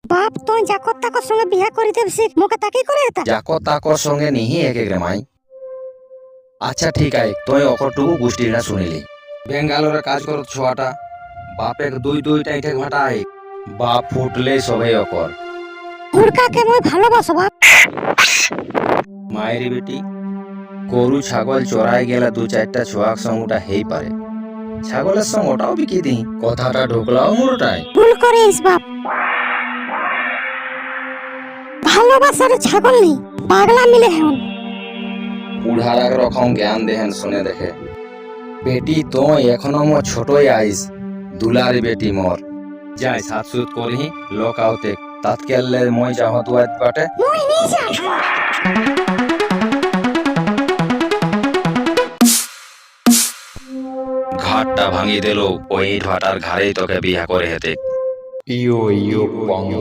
বাপ তুই জাকর তাকর সঙ্গে বিয়া করিতে শিখ, মুখে তাকি করে এটা যাকো তাকর সঙ্গে নিহি একে রে মাই। আচ্ছা ঠিক আছে, তুই অকটুকু গোষ্ঠীটা শুনিলি। বেঙ্গালোরে কাজ করত ছোয়াটা, বাপেক দুই দুইটা ইঠে ঘটাই, বাপ ফুটলে সবে অকর। হুড়কাকে মই ভালোবাসো বাপ। মায়ের বেটি, গরু ছাগল চড়াই গেলে দু চারটা ছোয়াক সঙ্গ ওটা হেই পারে, ছাগলের সঙ্গ ওটাও বিকি দি, কথাটা ঢুকলাও মোরটাই। ভুল করিস বাপ, ভালোবাসার ছাগল নেই, পাগলা মিলে হেন। বুড়ার এক রকম জ্ঞান দেহেন শুনে দেখে। বেটি তো এখনো মো ছোটই আইস, দুলারি বেটি মোর। যাই সাত সুত করহি লোক আউতে, তাৎকেলে মই যাহ দুয়াত বাটে। মই নিয়ে যাই। ঘাটটা ভাঙি দিল, ওই ইট ভাটার ঘাড়েই তোকে বিয়া করে হেতে। ইয়ো ইয়ো পঙ্গা।